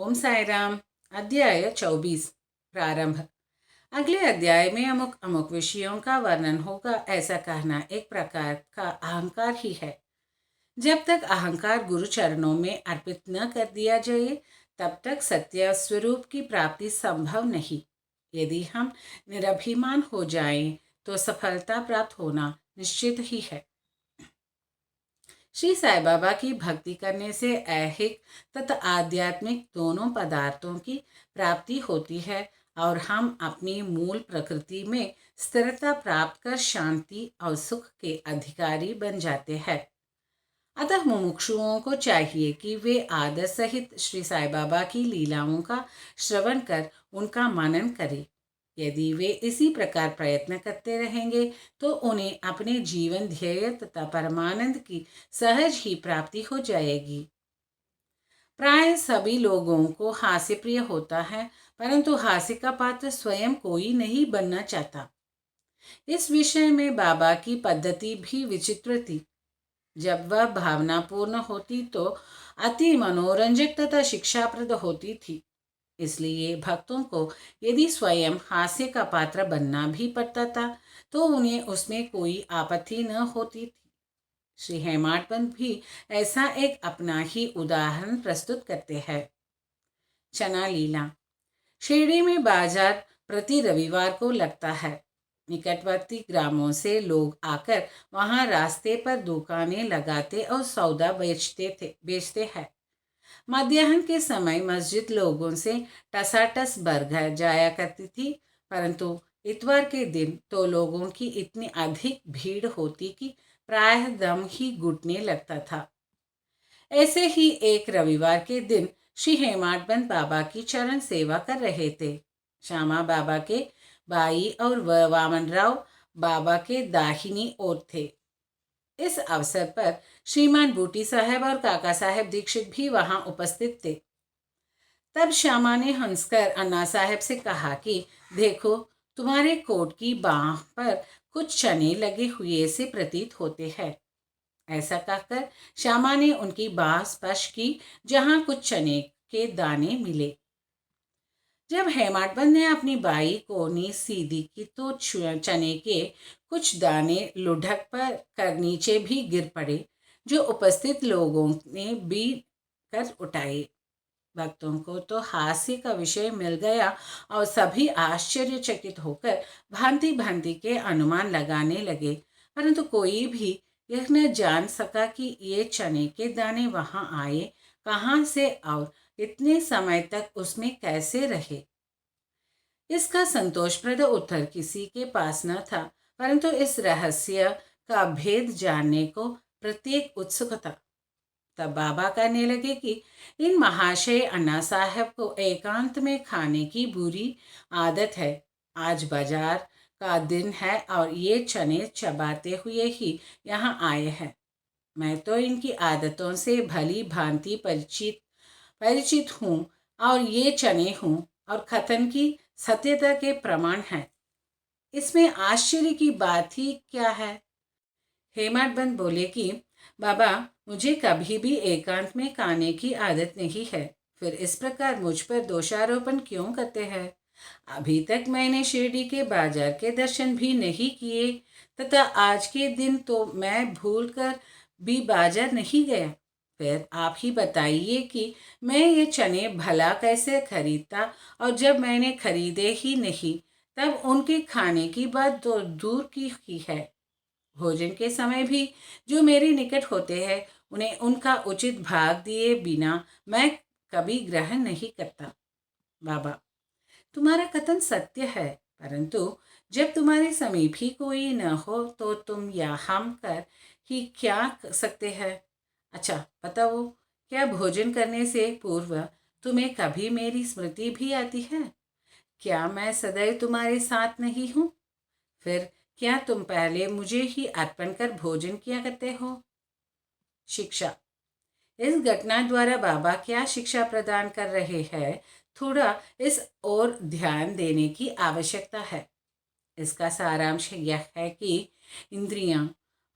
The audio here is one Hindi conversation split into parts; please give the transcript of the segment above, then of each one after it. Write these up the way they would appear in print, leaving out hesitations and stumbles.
ओम साई राम। अध्याय 24 प्रारंभ। अगले अध्याय में अमुक अमुक विषयों का वर्णन होगा, ऐसा कहना एक प्रकार का अहंकार ही है। जब तक अहंकार गुरु चरणों में अर्पित न कर दिया जाए, तब तक सत्य स्वरूप की प्राप्ति संभव नहीं। यदि हम निरभिमान हो जाएं, तो सफलता प्राप्त होना निश्चित ही है। श्री साईं बाबा की भक्ति करने से ऐहिक तथा आध्यात्मिक दोनों पदार्थों की प्राप्ति होती है और हम अपनी मूल प्रकृति में स्थिरता प्राप्त कर शांति और सुख के अधिकारी बन जाते हैं। अतः मुमुक्षुओं को चाहिए कि वे आदर सहित श्री साईं बाबा की लीलाओं का श्रवण कर उनका मनन करें। यदि वे इसी प्रकार प्रयत्न करते रहेंगे, तो उन्हें अपने जीवन ध्येय तथा परमानंद की सहज ही प्राप्ति हो जाएगी। प्राय सभी लोगों को हास्य प्रिय होता है, परंतु हास्य का पात्र स्वयं कोई नहीं बनना चाहता। इस विषय में बाबा की पद्धति भी विचित्र थी। जब वह भावनापूर्ण होती तो अति मनोरंजक तथा शिक्षाप्रद होती थी। इसलिए भक्तों को यदि स्वयं हास्य का पात्र बनना भी पड़ता था, तो उन्हें उसमें कोई आपत्ति न होती थी। श्री हेमाडपंत भी ऐसा एक अपना ही उदाहरण प्रस्तुत करते हैं। चना लीला। शिरडी में बाजार प्रति रविवार को लगता है। निकटवर्ती ग्रामों से लोग आकर वहां रास्ते पर दुकानें लगाते और सौदा बेचते हैं। मध्याह्न के समय मस्जिद लोगों से टसाटस भर जाया करती थी, परंतु इतवार के दिन तो लोगों की इतनी अधिक भीड़ होती कि प्रायः दम ही घुटने लगता था। ऐसे ही एक रविवार के दिन श्री हेमाडपंत बाबा की चरण सेवा कर रहे थे। श्यामा बाबा के बाई और वामनराव बाबा के दाहिनी ओर थे। इस अवसर पर श्रीमान बूटी साहब और काका साहब दीक्षित भी वहां उपस्थित थे। तब श्यामा ने हंसकर अन्ना साहब से कहा कि देखो, तुम्हारे कोट की बाह पर कुछ चने लगे हुए से प्रतीत होते हैं। ऐसा कहकर श्यामा ने उनकी बाह स्पर्श की, जहां कुछ चने के दाने मिले। जब हेमाडपंत ने अपनी बाई कोहनी सीधी की, तो चने के कुछ दाने लुढ़क पर कर नीचे भी गिर पड़े, जो उपस्थित लोगों ने भी कर उठाए। भक्तों को तो हास्य का विषय मिल गया और सभी आश्चर्यचकित होकर भांति भांति के अनुमान लगाने लगे, परंतु कोई भी यह न जान सका कि ये चने के दाने वहां आए कहाँ से और इतने समय तक उसमें कैसे रहे। इसका संतोषप्रद उत्तर किसी के पास न था, परंतु इस रहस्य का भेद जानने को प्रत्येक उत्सुक था। तब बाबा कहने लगे कि इन महाशय अन्ना साहब को एकांत में खाने की बुरी आदत है। आज बाजार का दिन है और ये चने चबाते हुए ही यहाँ आए हैं। मैं तो इनकी आदतों से भली भांति परिचित हूँ और ये चने हूँ और कथन की सत्यता के प्रमाण हैं। इसमें आश्चर्य की बात ही क्या है। हेमाडपंत बोले कि बाबा, मुझे कभी भी एकांत में खाने की आदत नहीं है, फिर इस प्रकार मुझ पर दोषारोपण क्यों करते हैं। अभी तक मैंने शिरडी के बाजार के दर्शन भी नहीं किए तथा आज के दिन तो मैं भूल कर भी बाजार नहीं गया। फिर आप ही बताइए कि मैं ये चने भला कैसे खरीदता, और जब मैंने खरीदे ही नहीं तब उनके खाने की बात तो दूर की ही है। भोजन के समय भी जो मेरे निकट होते हैं, उन्हें उनका उचित भाग दिए बिना मैं कभी ग्रहण नहीं करता। बाबा, तुम्हारा कथन सत्य है, परंतु जब तुम्हारे समीप ही कोई न हो तो तुम या हम कर ही क्या सकते हैं। अच्छा बताओ, क्या भोजन करने से पूर्व तुम्हें कभी मेरी स्मृति भी आती है? क्या मैं सदैव तुम्हारे साथ नहीं हूँ? फिर क्या तुम पहले मुझे ही अर्पण कर भोजन किया करते हो? शिक्षा। इस घटना द्वारा बाबा क्या शिक्षा प्रदान कर रहे हैं, थोड़ा इस ओर ध्यान देने की आवश्यकता है। इसका सारांश यह है कि इंद्रियां,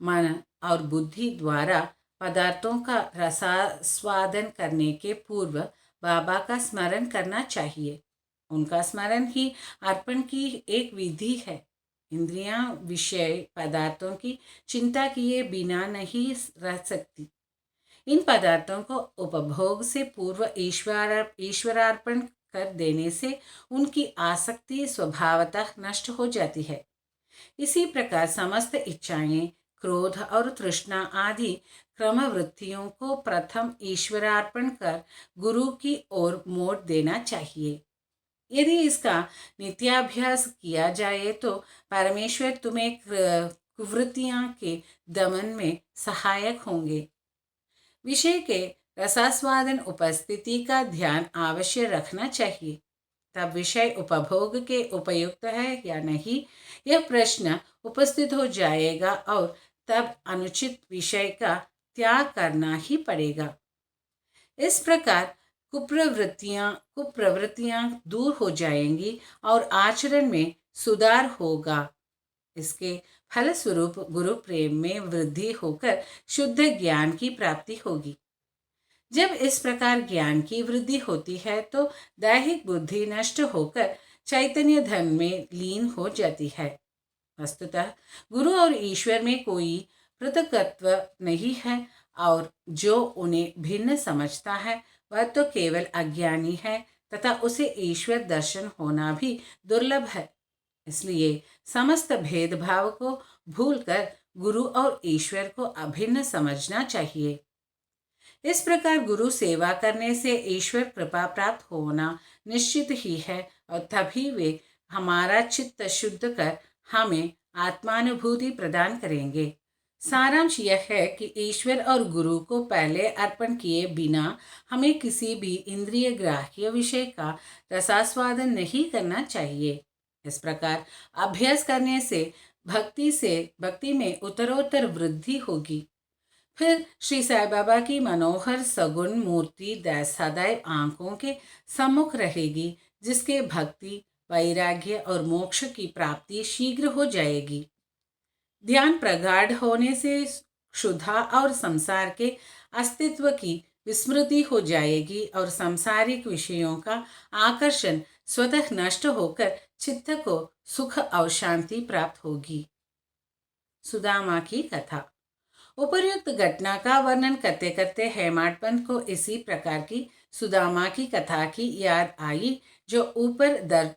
मन और बुद्धि द्वारा पदार्थों का रसास्वादन करने के पूर्व बाबा का स्मरण करना चाहिए। उनका स्मरण ही अर्पण की एक विधि है। इंद्रियां विषय पदार्थों की चिंता किए बिना नहीं रह सकती। इन पदार्थों को उपभोग से पूर्व ईश्वरार्पण कर देने से उनकी आसक्ति स्वभावतः नष्ट हो जाती है। इसी प्रकार समस्त इच्छाएं, क्रोध और तृष्णा आदि क्रमवृत्तियों को प्रथम ईश्वरार्पण कर गुरु की ओर मोड़ देना चाहिए। यदि इसका नित्याभ्यास किया जाए तो परमेश्वर तुम्हें कुवृत्तियां के दमन में सहायक होंगे। विषय के रसास्वादन उपस्थिति का ध्यान अवश्य रखना चाहिए। तब विषय उपभोग के उपयुक्त है या नहीं, यह प्रश्न उपस्थित हो जाएगा और तब अनुचित विषय का त्याग करना ही पड़ेगा। इस प्रकार कुप्रवृत्तियां दूर हो जाएंगी और आचरण में सुधार होगा। इसके फलस्वरूप गुरु प्रेम में वृद्धि होकर शुद्ध ज्ञान की प्राप्ति होगी। जब इस प्रकार ज्ञान की वृद्धि होती है तो दैहिक बुद्धि नष्ट होकर चैतन्य धन में लीन हो जाती है। वस्तुतः गुरु और ईश्वर में कोई पृथकत्व नहीं है और जो उन्हें भिन्न समझता है वह तो केवल अज्ञानी है तथा उसे ईश्वर दर्शन होना भी दुर्लभ है। इसलिए समस्त भेदभाव को भूलकर गुरु और ईश्वर को अभिन्न समझना चाहिए। इस प्रकार गुरु सेवा करने से ईश्वर कृपा प्राप्त होना निश्चित ही है और तभी वे हमारा चित्त शुद्ध कर हमें आत्मानुभूति प्रदान करेंगे। सारांश यह है कि ईश्वर और गुरु को पहले अर्पण किए बिना हमें किसी भी इंद्रिय ग्राह्य विषय का रसास्वादन नहीं करना चाहिए। इस प्रकार अभ्यास करने से भक्ति में उत्तरोत्तर वृद्धि होगी। फिर श्री साईं बाबा की मनोहर सगुण मूर्ति सदैव आंखों के सम्मुख रहेगी, जिसके भक्ति, वैराग्य और मोक्ष की प्राप्ति शीघ्र हो जाएगी। ध्यान प्रगाढ़ होने से क्षुधा और संसार के अस्तित्व की विस्मृति हो जाएगी और सांसारिक विषयों का आकर्षण स्वतः नष्ट होकर चित्त को सुख और शांति प्राप्त होगी। सुदामा की कथा। उपर्युक्त घटना का वर्णन करते करते हेमाड पंत को इसी प्रकार की सुदामा की कथा की याद आई, जो ऊपर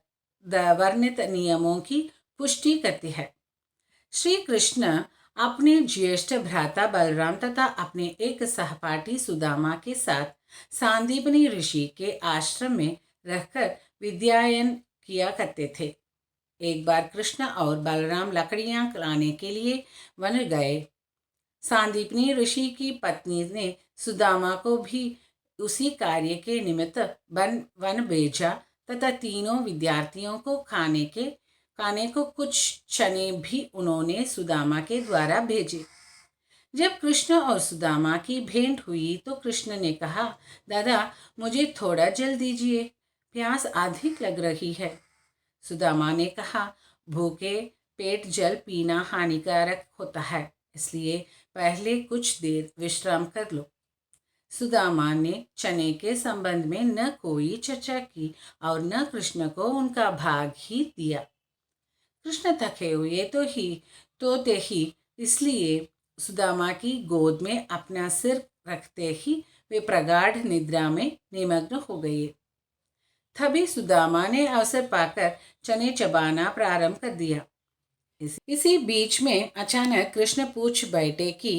वर्णित नियमों की पुष्टि करती है। श्री कृष्ण अपने ज्येष्ठ भ्राता बलराम तथा अपने एक सहपाठी सुदामा के साथ सांदीपनी ऋषि के आश्रम में रहकर विद्यायन किया करते थे। एक बार कृष्ण और बलराम लकड़ियां लाने के लिए वन गए। सांदीपनी ऋषि की पत्नी ने सुदामा को भी उसी कार्य के निमित्त वन भेजा तथा तीनों विद्यार्थियों को खाने को कुछ चने भी उन्होंने सुदामा के द्वारा भेजे। जब कृष्ण और सुदामा की भेंट हुई तो कृष्ण ने कहा, दादा मुझे थोड़ा जल दीजिए, प्यास अधिक लग रही है। सुदामा ने कहा, भूखे पेट जल पीना हानिकारक होता है, इसलिए पहले कुछ देर विश्राम कर लो। सुदामा ने चने के संबंध में न कोई चर्चा की और न कृष्ण को उनका भाग ही दिया। कृष्ण थके हुए तो इसलिए सुदामा की गोद में अपना सिर रखते ही वे प्रगाढ़ निद्रा में निमग्न हो गए। तभी सुदामा ने अवसर पाकर चने चबाना प्रारंभ कर दिया। इसी बीच में अचानक कृष्ण पूछ बैठे कि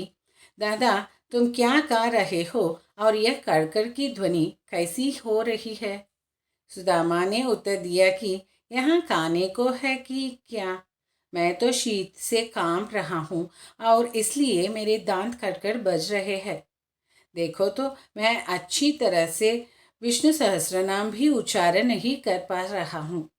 दादा तुम क्या गा रहे हो और यह कड़कड़ की ध्वनि कैसी हो रही है। सुदामा ने उत्तर दिया कि यहाँ खाने को है कि क्या, मैं तो शीत से कांप रहा हूँ और इसलिए मेरे दांत खटखट बज रहे हैं। देखो तो मैं अच्छी तरह से विष्णु सहस्रनाम भी उच्चारण नहीं कर पा रहा हूँ।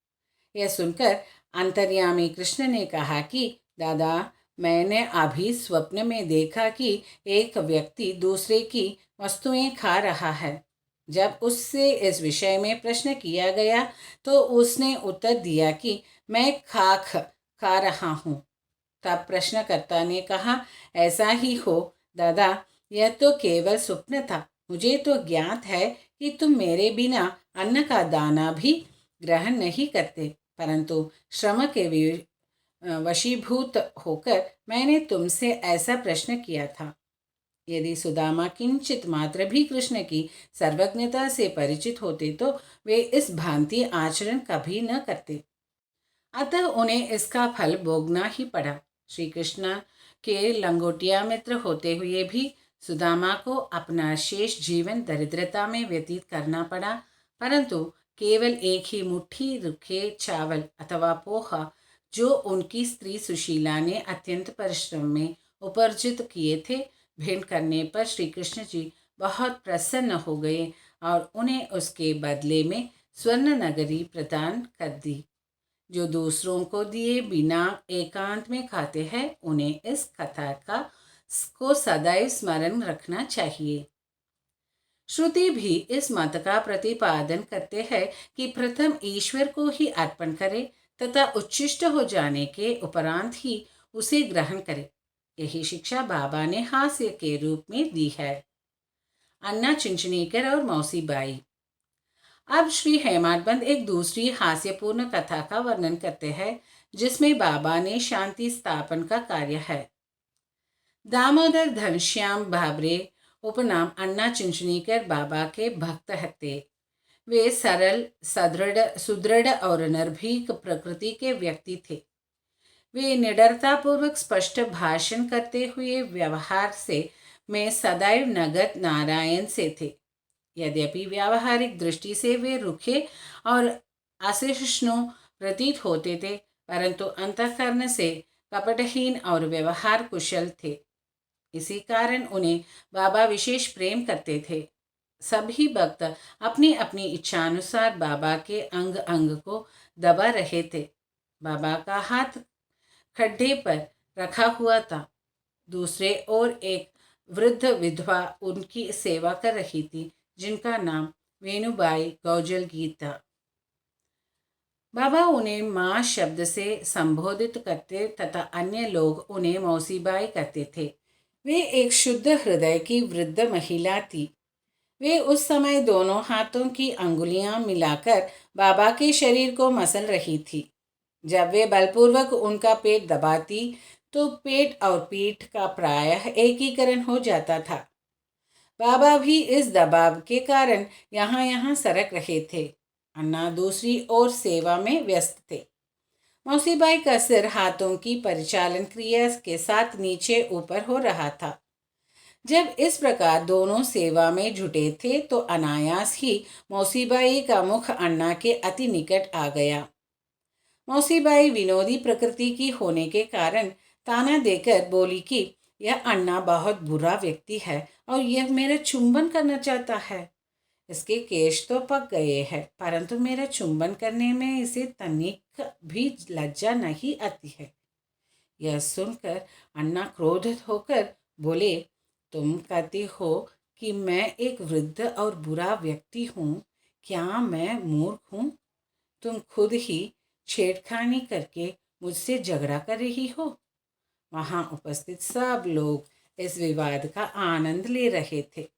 यह सुनकर अंतर्यामी कृष्ण ने कहा कि दादा मैंने अभी स्वप्न में देखा कि एक व्यक्ति दूसरे की वस्तुएं खा रहा है। जब उससे इस विषय में प्रश्न किया गया तो उसने उत्तर दिया कि मैं खाक खा रहा हूँ। तब प्रश्नकर्ता ने कहा, ऐसा ही हो दादा, यह तो केवल स्वप्न था। मुझे तो ज्ञात है कि तुम मेरे बिना अन्न का दाना भी ग्रहण नहीं करते, परंतु श्रम के वशीभूत होकर मैंने तुमसे ऐसा प्रश्न किया था। यदि सुदामा किंचित मात्र भी कृष्ण की सर्वज्ञता से परिचित होते तो वे इस भांति आचरण कभी न करते। अतः उन्हें इसका फल भोगना ही पड़ा। श्री कृष्ण के लंगोटिया मित्र होते हुए भी सुदामा को अपना शेष जीवन दरिद्रता में व्यतीत करना पड़ा, परंतु केवल एक ही मुट्ठी रूखे चावल अथवा पोहा जो उनकी स्त्री सुशीला ने अत्यंत परिश्रम में उपार्जित किए थे, भेंट करने पर श्री कृष्ण जी बहुत प्रसन्न हो गए और उन्हें उसके बदले में स्वर्ण नगरी प्रदान कर दी। जो दूसरों को दिए बिना एकांत में खाते हैं, उन्हें इस कथा को सदैव स्मरण रखना चाहिए। श्रुति भी इस मत का प्रतिपादन करते हैं कि प्रथम ईश्वर को ही अर्पण करें तथा उच्छिष्ट हो जाने के उपरांत ही उसे ग्रहण करें। यही शिक्षा बाबा ने हास्य के रूप में दी है। अन्ना चिंचनीकर और मौसी बाई। अब श्री हेमाडपंत एक दूसरी हास्यपूर्ण कथा का वर्णन करते हैं जिसमें बाबा ने शांति स्थापन का कार्य है। दामोदर घनश्याम भाबरे उपनाम अन्ना चिंचनीकर बाबा के भक्त थे। वे सरल, सुदृढ़ और निर्भीक प्रकृति के व्यक्ति थे। वे निडरतापूर्वक स्पष्ट भाषण करते हुए व्यवहार से में सदैव नगद नारायण से थे। यद्यपि व्यावहारिक दृष्टि से वे रुखे और असहिष्णु प्रतीत होते थे, परंतु अंतःकरण से कपटहीन और व्यवहार कुशल थे। इसी कारण उन्हें बाबा विशेष प्रेम करते थे। सभी भक्त अपनी अपनी इच्छानुसार बाबा के अंग अंग को दबा रहे थे। बाबा का हाथ खड्डे पर रखा हुआ था। दूसरे ओर एक वृद्ध विधवा उनकी सेवा कर रही थी, जिनका नाम वेणुबाई गौजल गीत था। बाबा उन्हें माँ शब्द से संबोधित करते तथा अन्य लोग उन्हें मौसीबाई कहते थे। वे एक शुद्ध हृदय की वृद्ध महिला थी। वे उस समय दोनों हाथों की अंगुलियां मिलाकर बाबा के शरीर को मसल रही थी। जब वे बलपूर्वक उनका पेट दबाती तो पेट और पीठ का प्रायः एकीकरण हो जाता था। बाबा भी इस दबाव के कारण यहाँ यहाँ सरक रहे थे। अन्ना दूसरी ओर सेवा में व्यस्त थे। मौसीबाई का सिर हाथों की परिचालन क्रिया के साथ नीचे ऊपर हो रहा था। जब इस प्रकार दोनों सेवा में जुटे थे तो अनायास ही मौसीबाई का मुख अन्ना के अति निकट आ गया। मौसीबाई विनोदी प्रकृति की होने के कारण ताना देकर बोली कि यह अन्ना बहुत बुरा व्यक्ति है और यह मेरा चुंबन करना चाहता है। इसके केश तो पक गए हैं, परंतु मेरा चुंबन करने में इसे तनिक भी लज्जा नहीं आती है। यह सुनकर अन्ना क्रोधित होकर बोले, तुम कहती हो कि मैं एक वृद्ध और बुरा व्यक्ति हूँ। क्या मैं मूर्ख हूँ? तुम खुद ही छेड़खानी करके मुझसे झगड़ा कर रही हो। वहाँ उपस्थित सब लोग इस विवाद का आनंद ले रहे थे।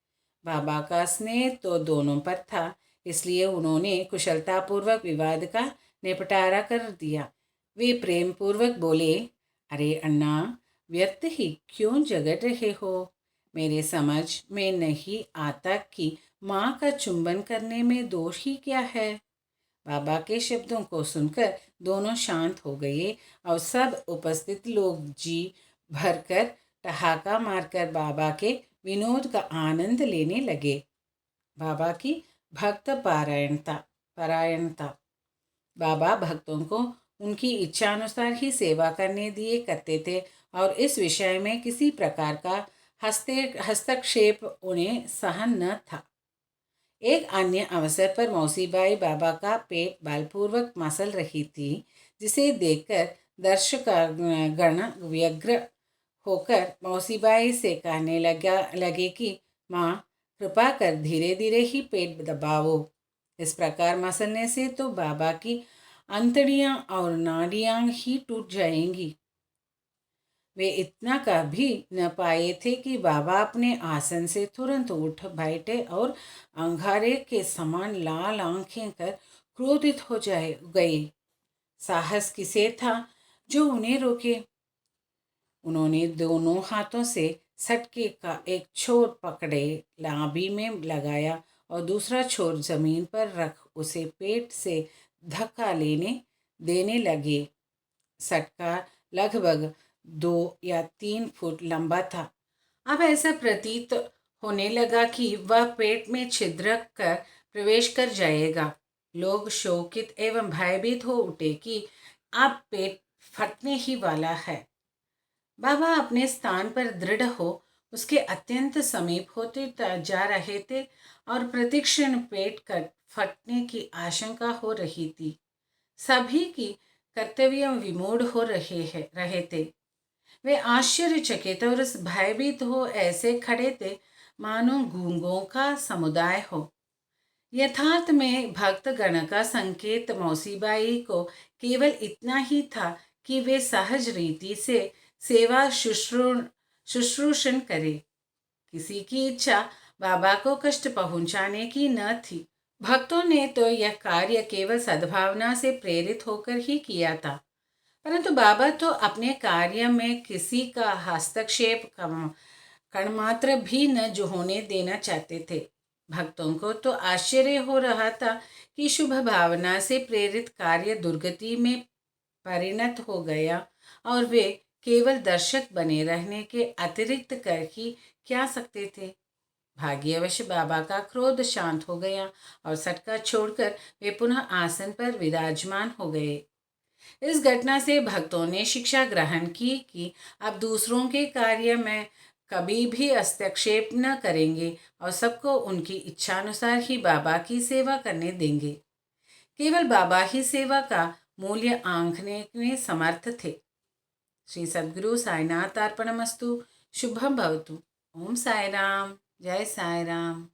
बाबा का स्नेह तो दोनों पर था, इसलिए उन्होंने कुशलतापूर्वक विवाद का निपटारा कर दिया। वे प्रेम पूर्वक बोले, अरे अन्ना, व्यर्थ ही क्यों झगड़ रहे हो? मेरे समझ में नहीं आता कि माँ का चुंबन करने में दोष ही क्या है। बाबा के शब्दों को सुनकर दोनों शांत हो गए और सब उपस्थित लोग जी भरकर ठहाका मारकर बाबा के विनोद का आनंद लेने लगे। बाबा की भक्त परायणता। बाबा भक्तों को उनकी इच्छानुसार ही सेवा करने दिए करते थे और इस विषय में किसी प्रकार का हस्तक्षेप उन्हें सहन न था। एक अन्य अवसर पर मौसीबाई बाबा का पेट बलपूर्वक मसल रही थी, जिसे देखकर दर्शकगण व्यग्र होकर मौसीबाई से कहने लगे कि माँ, कृपा कर धीरे धीरे ही पेट दबाओ। इस प्रकार मसलने से तो बाबा की अंतड़ियाँ और नाड़ियाँ ही टूट जाएंगी। वे इतना कभी न पाए थे कि बाबा अपने आसन से तुरंत उठ बैठे और अंगारे के समान लाल आंखें कर क्रोधित हो जाए गए। साहस किसे था जो उन्हें रोके? उन्होंने दोनों हाथों से सटके का एक छोर पकड़े, नाभि में लगाया और दूसरा छोर जमीन पर रख उसे पेट से धक्का लेने देने लगे। सटका लगभग 2 या 3 फुट लंबा था। अब ऐसा प्रतीत होने लगा कि वह पेट में छिद्र कर प्रवेश कर जाएगा। लोग शोकित एवं भयभीत हो उठे कि अब पेट फटने ही वाला है। बाबा अपने स्थान पर दृढ़ हो उसके अत्यंत समीप होते जा रहे थे और प्रतिक्षण पेट कट फटने की आशंका हो रही थी। सभी की कर्तव्य विमूढ़ हो रहे थे। वे आश्चर्यचकित और भयभीत हो ऐसे खड़े थे मानो गूंगों का समुदाय हो। यथार्थ में भक्त गण का संकेत मौसीबाई को केवल इतना ही था कि वे सहज रीति से सेवा शुश्रूषण करे। किसी की इच्छा बाबा को कष्ट पहुंचाने की न थी। भक्तों ने तो यह कार्य केवल सद्भावना से प्रेरित होकर ही किया था, परंतु बाबा तो अपने कार्य में किसी का हस्तक्षेप कणमात्र भी न जो होने देना चाहते थे। भक्तों को तो आश्चर्य हो रहा था कि शुभ भावना से प्रेरित कार्य दुर्गति में परिणत हो गया और वे केवल दर्शक बने रहने के अतिरिक्त कर ही क्या सकते थे। भाग्यवश बाबा का क्रोध शांत हो गया और सटका छोड़कर वे पुनः आसन पर विराजमान हो गए। इस घटना से भक्तों ने शिक्षा ग्रहण की कि अब दूसरों के कार्य में कभी भी हस्तक्षेप न करेंगे और सबको उनकी इच्छानुसार ही बाबा की सेवा करने देंगे। केवल बाबा ही सेवा का मूल्य आंकने में समर्थ थे। श्री सद्गुरु साईनाथ अर्पणमस्तु। शुभम भवतु। ओम साई राम। जय साई राम।